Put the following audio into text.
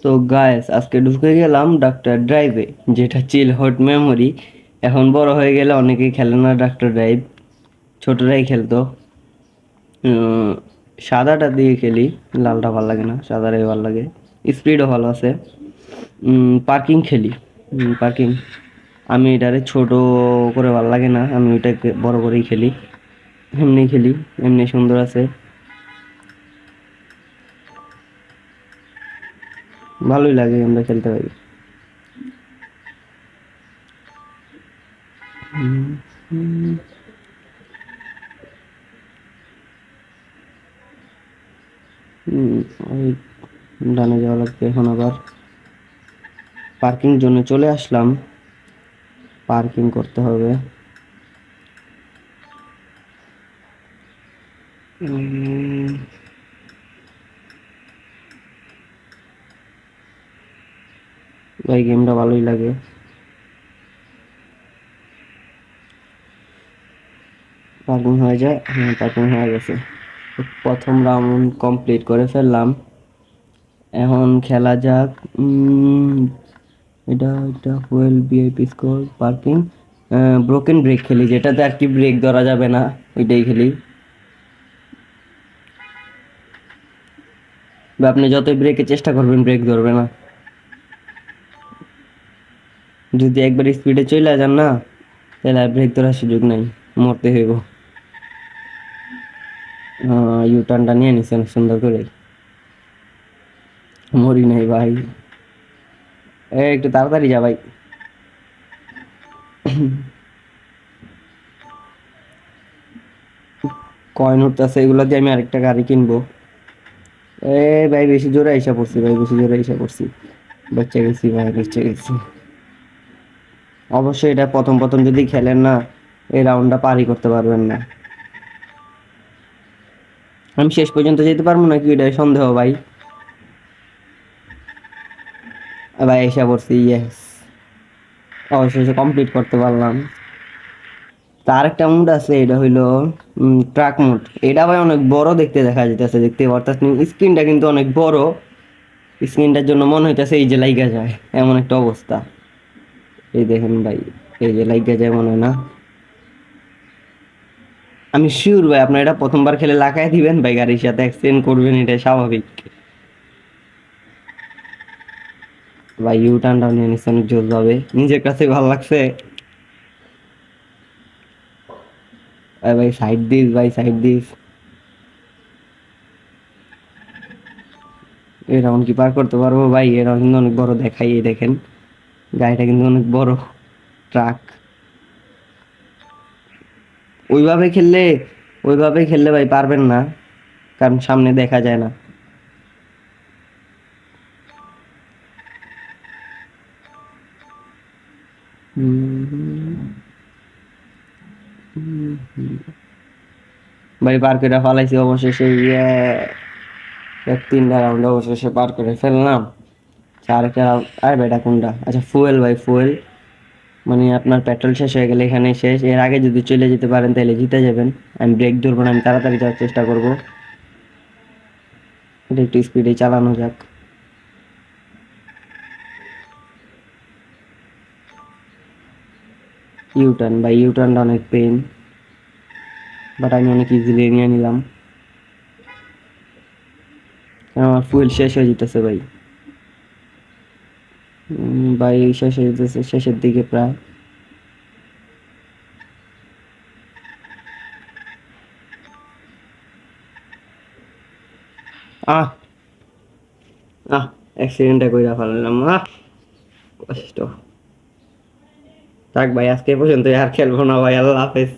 তো গাইস আজকে ঢুকে গেলাম ডাক্তার ড্রাইভে, যেটা চিল হট মেমোরি। এখন বড় হয়ে গেলে অনেকেই খেলে না ডাক্তার ড্রাইভ, ছোটরাই খেলতো। উম, সাদাটা দিয়ে খেলি, লালটা ভালো লাগে না, সাদাটাই ভালো লাগে। স্পিডও ভালো আছে। পার্কিং খেলি। পার্কিং আমি এটারে ছোট করে ভালো লাগে না, আমি ওইটাকে বড় করেই খেলি। এমনি খেলি, এমনি সুন্দর আছে, ভালোই লাগে আমরা খেলতে পারি। হুম, হুম, হুম, ওই ডানে যাওয়া লাগবে এখন আবার। পার্কিং জোনে চলে আসলাম, পার্কিং করতে হবে। উম, ভাই গেমটা ভালোই লাগে। পার্কিং হয়ে যায়, হ্যাঁ পার্কিং হয়ে গেছে। প্রথম রাউন্ড কমপ্লিট করে ফেললাম। এখন খেলা যাক। এটা fuel VIP score parking. Broken break খেলি, যেটাতে আর কি ব্রেক ধরা যাবে না, ওইটাই খেলি। বা আপনি যতই ব্রেকে চেষ্টা করবেন ব্রেক ধরবে না। যদি একবার স্পিডে চলে যান না, তাহলে আর ব্রেক ধরার সুযোগ নাই, মরতে হইব। ইউ টার্নটা নিয়ে নিছেন সুন্দর করে। মরি নাই ভাই। একটু তাড়াতাড়ি যা ভাই। কয়েন উঠতেছে, এগুলো দিয়ে আমি আরেকটা গাড়ি কিনবো। এ ভাই বেশি জোরে আইসা পড়ছি, ভাই বেশি জোরে আইসা পড়ছি। বাচ্চা গেছি ভাই, বাচ্চা গেছি। অবশ্যই এটা প্রথম প্রথম যদি খেলেন না, এই রাউন্ডটা পারই করতে পারবেন না। আমি শেষ পর্যন্ত যেতে পারবো নাকি এটাই সন্দেহ ভাই। ভাই আইসা পড়ছি, ইয়েস। অবশেষে কমপ্লিট করতে পারলাম। তার একটা মুড আছে, এটা হইলো ট্রাক মুড। এটা ভাই অনেক বড় দেখতে দেখা যাইতেছে, দেখতে পারতাছেন স্ক্রিনটা কিন্তু অনেক বড়। স্ক্রিনটার জন্য মনে হইতেছে এই যে লাইগা যায়, এমন একটা অবস্থা। এই দেখেন ভাই, এই যে লাইগা যায় মনে হয় না। আমি শিওর ভাই আপনার এটা প্রথমবার খেলে লাগাই দিবেন ভাই, গাড়ির সাথে অ্যাক্সিডেন্ট করবেন, এটা স্বাভাবিক। ভাই ইউ টার্নটা নিয়ে নিচ্ছে অনেক জোর যাবে, নিজের কাছে ভালো লাগছে। ভাই সাইড দিস, ভাই সাইড দিস। এই রাউন্ড কি পার করতে পারবো ভাই? এ রাউন্ড কিন্তু অনেক বড় দেখাই, এই দেখেন গাড়িটা কিন্তু অনেক বড় ট্রাক। ওইভাবে খেললে ওইভাবে খেললে ভাই পারবেন না, কারণ সামনে দেখা যায় না। ভাই পার করে ফেলাইছি অবশেষে, তিনটা রাউন্ড অবশেষে পার করে ফেললাম। আরেকটা রাউন্ড, আর বেটা কোনটা? আচ্ছা ফুয়েল ভাই, ফুয়েল মানে আপনার পেট্রোল শেষ হয়ে গেলে এখানে শেষ। এর আগে যদি চলে যেতে পারেন তাহলে জিতে যাবেন। আমি ব্রেক ধরবো না, আমি তাড়াতাড়ি যাওয়ার চেষ্টা করবো। এটা একটু স্পিডে চালানো যাক। ইউটার্ন ভাই, ইউটার্নটা অনেক পেন, বাট আমি অনেক ইজিলি নিয়ে নিলাম, কারণ আমার ফুয়েল শেষ হয়ে যেতেছে ভাই। ভাই শেষ হয়ে যেতেছে, শেষের দিকে প্রায়। আহ আহ অ্যাক্সিডেন্টটা কইরা ফেললাম, কষ্ট। থাক ভাই, আজকে এ পর্যন্ত আর খেলবো না ভাই, আল্লাহ হাফেজ।